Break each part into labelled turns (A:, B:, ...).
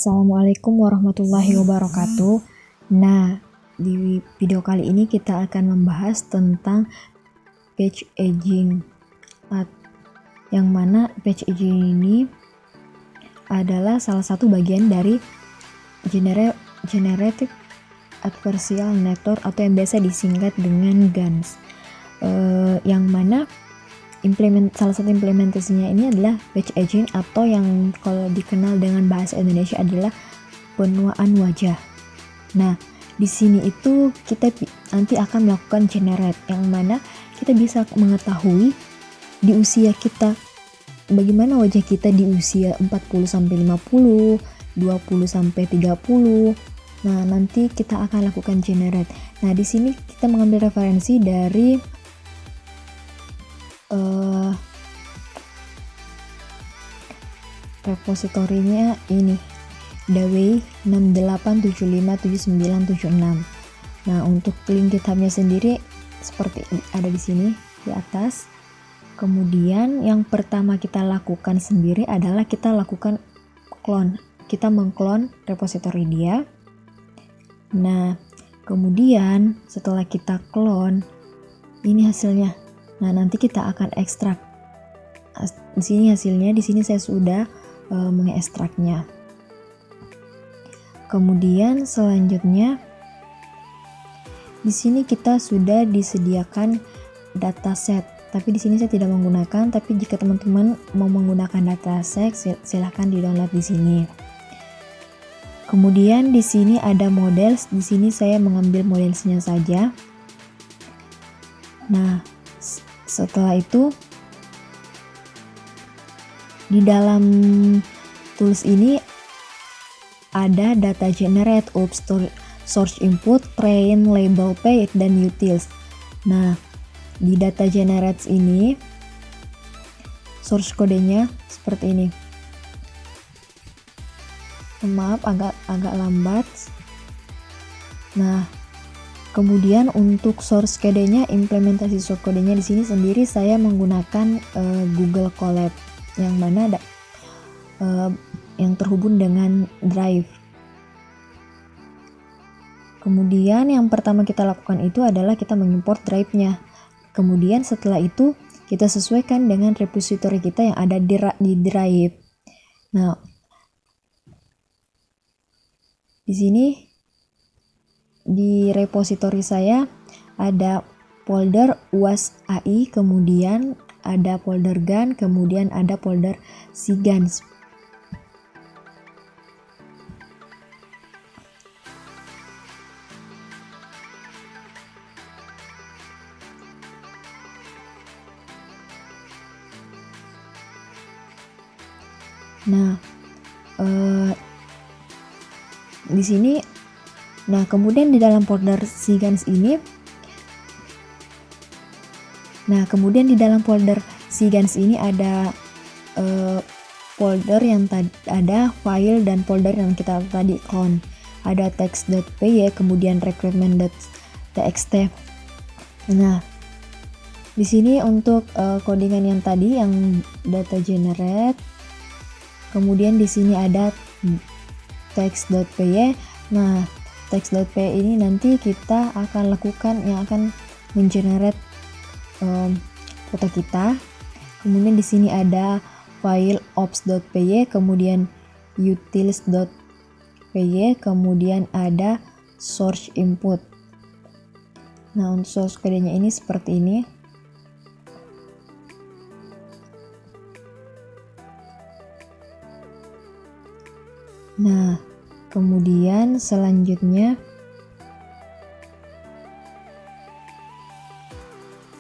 A: Assalamualaikum warahmatullahi wabarakatuh. Nah, di video kali ini kita akan membahas tentang page aging, yang mana page aging ini adalah salah satu bagian dari Generative Adversarial Network atau yang biasa disingkat dengan GANs, yang mana salah satu implementasinya ini adalah page aging, atau yang kalau dikenal dengan bahasa Indonesia adalah penuaan wajah. Nah, di sini itu kita nanti akan melakukan generate, yang mana kita bisa mengetahui di usia kita bagaimana wajah kita di usia 40 sampai 50, 20 sampai 30. Nah, nanti kita akan lakukan generate. Nah, di sini kita mengambil referensi dari repositorinya ini, Dawei 68757976. Nah, untuk link GitHub-nya sendiri seperti ada di sini di atas. Kemudian yang pertama kita lakukan sendiri adalah kita lakukan clone. Kita mengclone repositori dia. Nah, kemudian setelah kita clone, ini hasilnya. Nah, nanti kita akan ekstrak. Di sini hasilnya, di sini saya sudah mengekstraknya. Kemudian selanjutnya di sini kita sudah disediakan dataset. Tapi di sini saya tidak menggunakan, tapi jika teman-teman mau menggunakan dataset, silahkan di-download di sini. Kemudian di sini ada models. Di sini saya mengambil modelsnya saja. Nah, setelah itu di dalam tools ini ada data generate, source input, train, label page, dan utils. Nah, di data generate ini source kodenya seperti ini. Maaf, agak lambat. Nah, kemudian untuk source kodenya, implementasi source kodenya di sini sendiri saya menggunakan Google Colab, yang mana ada yang terhubung dengan Drive. Kemudian yang pertama kita lakukan itu adalah kita mengimport Drive-nya. Kemudian setelah itu kita sesuaikan dengan repository kita yang ada di Drive. Nah, di sini di repository saya ada folder UAS AI, kemudian ada folder GAN, kemudian ada folder SIGANS. Nah, di sini, nah kemudian di dalam folder SIGANS ini, ada folder yang ada file dan folder yang kita tadi clone. Ada text.py, kemudian recruitment.txt. Nah, di sini untuk codingan yang tadi yang data generate, kemudian di sini ada text.py. Nah, text.py ini nanti kita akan lakukan yang akan mengenerate foto kita. Kemudian di sini ada file ops.py, kemudian utils.py, kemudian ada source input. Nah, untuk source kodenya ini seperti ini. Nah, kemudian selanjutnya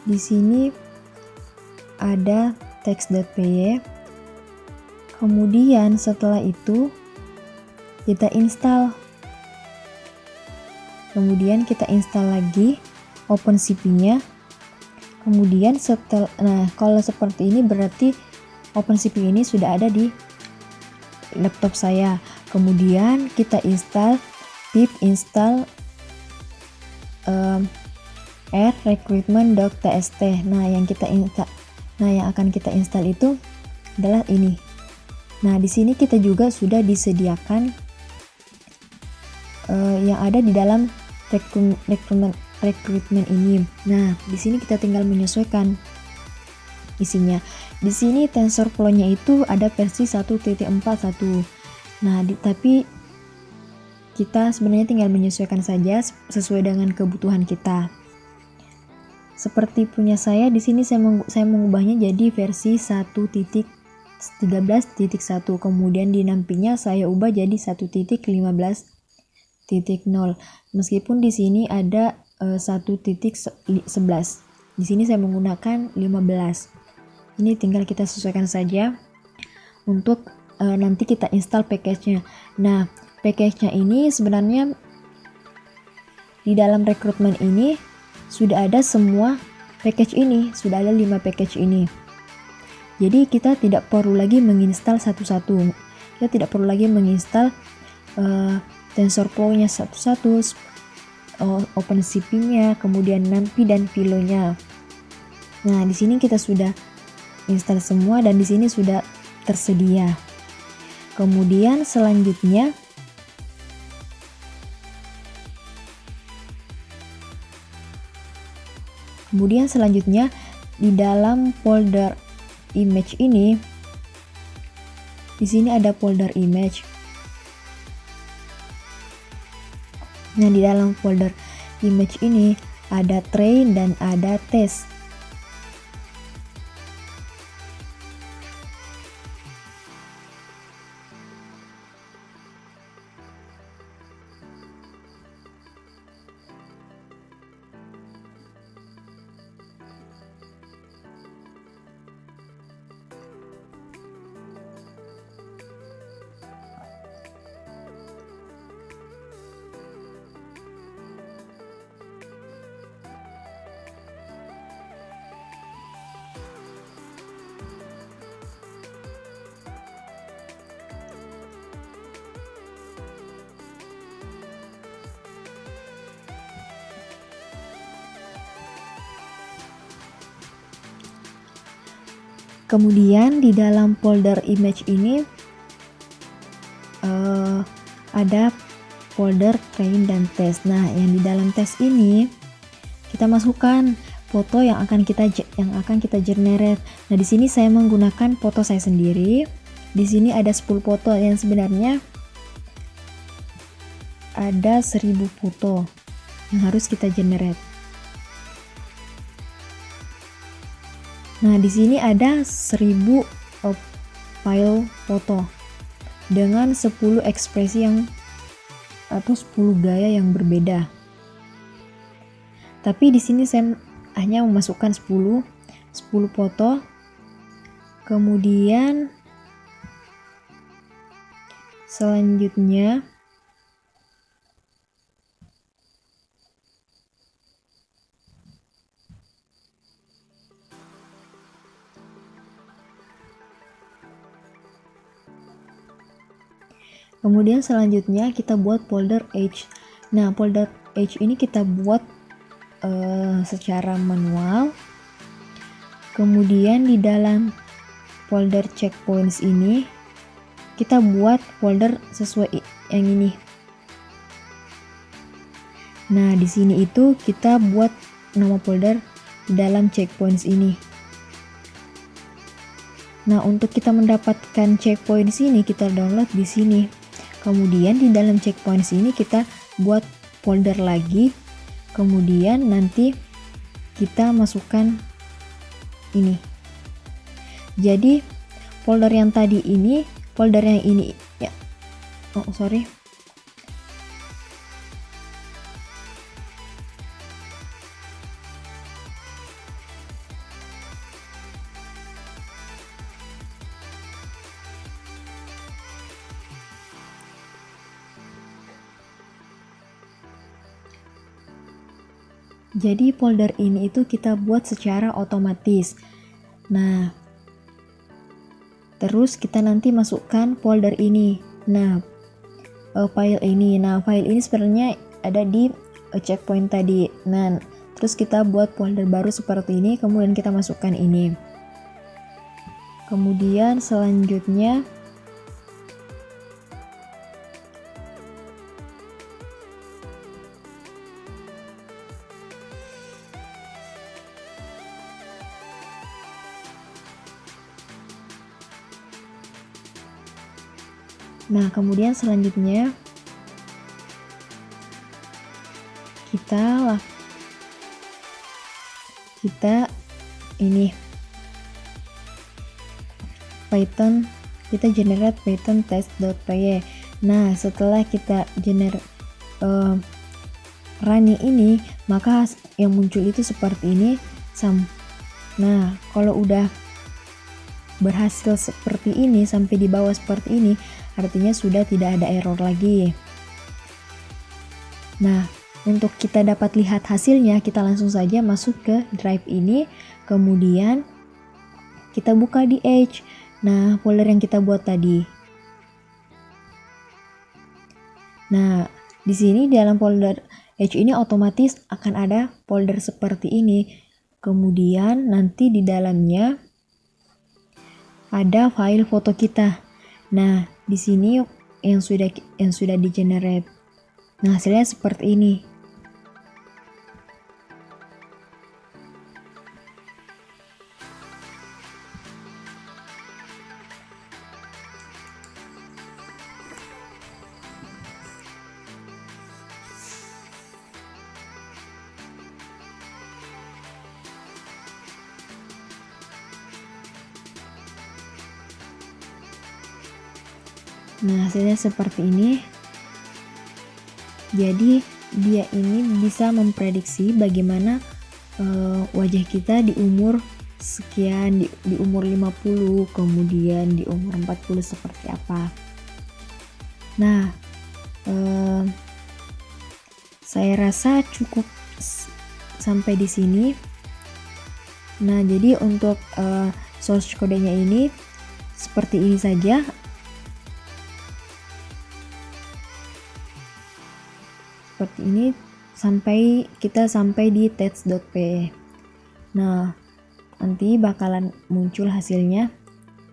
A: di sini ada text.py. Kemudian setelah itu kita install. Kemudian kita install lagi OpenCV-nya. Kemudian kalau seperti ini berarti OpenCV ini sudah ada di laptop saya. Kemudian kita install pip install recruitment.txt. Nah, yang akan kita install itu adalah ini. Nah, di sini kita juga sudah disediakan yang ada di dalam recruitment ini. Nah, di sini kita tinggal menyesuaikan isinya. Di sini TensorFlow-nya itu ada versi 1.41. Nah, tapi kita sebenarnya tinggal menyesuaikan saja sesuai dengan kebutuhan kita. Seperti punya saya di sini saya mengubahnya jadi versi 1.13.1, kemudian di nampinya saya ubah jadi 1.15.0. Meskipun di sini ada 1.11. Di sini saya menggunakan 15. Ini tinggal kita sesuaikan saja untuk nanti kita install package-nya. Nah, package-nya ini sebenarnya di dalam rekrutmen ini sudah ada semua package ini, sudah ada 5 package ini. Jadi kita tidak perlu lagi menginstal satu-satu. Kita tidak perlu lagi menginstal TensorFlow-nya satu-satu, OpenCV-nya, kemudian NumPy dan Philo-nya. Nah, di sini kita sudah install semua dan di sini sudah tersedia. Kemudian selanjutnya di dalam folder image ini, di sini ada folder image. Nah, di dalam folder image ini ada train dan ada test. Kemudian di dalam folder image ini ada folder train dan test. Nah, yang di dalam test ini kita masukkan foto yang akan kita generate. Nah, di sini saya menggunakan foto saya sendiri. Di sini ada 10 foto, yang sebenarnya ada 1000 foto yang harus kita generate. Nah, di sini ada 1000 file foto dengan 10 ekspresi atau 10 gaya yang berbeda. Tapi di sini saya hanya memasukkan 10 foto. Kemudian selanjutnya kita buat folder H. Nah, folder H ini kita buat secara manual. Kemudian di dalam folder checkpoints ini kita buat folder sesuai yang ini. Nah, di sini itu kita buat nama folder di dalam checkpoints ini. Nah, untuk kita mendapatkan checkpoints ini kita download di sini. Kemudian di dalam checkpoints ini kita buat folder lagi. Kemudian nanti kita masukkan ini. Jadi folder yang tadi ini, folder yang ini ya. Oh, sorry. Jadi folder ini itu kita buat secara otomatis. Nah, terus kita nanti masukkan folder ini. Nah, file ini. Nah, file ini sebenarnya ada di checkpoint tadi. Nah, terus kita buat folder baru seperti ini. Kemudian kita masukkan ini. Kemudian selanjutnya kita ini Python, kita generate Python test.py. Nah, setelah kita generate running ini, maka yang muncul itu seperti ini. Nah, kalau udah berhasil seperti ini sampai di bawah seperti ini, artinya sudah tidak ada error lagi. Nah, untuk kita dapat lihat hasilnya, kita langsung saja masuk ke drive ini, kemudian kita buka di Edge. Nah, folder yang kita buat tadi. Nah, di sini dalam folder Edge ini otomatis akan ada folder seperti ini. Kemudian nanti di dalamnya ada file foto kita. Nah, di sini yang sudah di generate. Nah, hasilnya seperti ini. Nah, hasilnya seperti ini. Jadi dia ini bisa memprediksi bagaimana wajah kita di umur sekian, di umur 50, kemudian di umur 40 seperti apa. Nah, saya rasa cukup sampai di sini. Nah, jadi untuk source kodenya ini seperti ini saja. Seperti ini sampai di test.py. Nah, nanti bakalan muncul hasilnya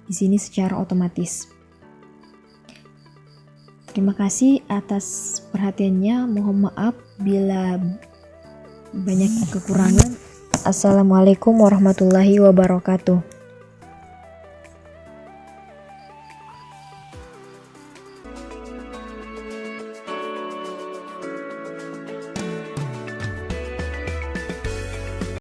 A: di sini secara otomatis. Terima kasih atas perhatiannya. Mohon maaf bila banyak kekurangan. Assalamualaikum warahmatullahi wabarakatuh.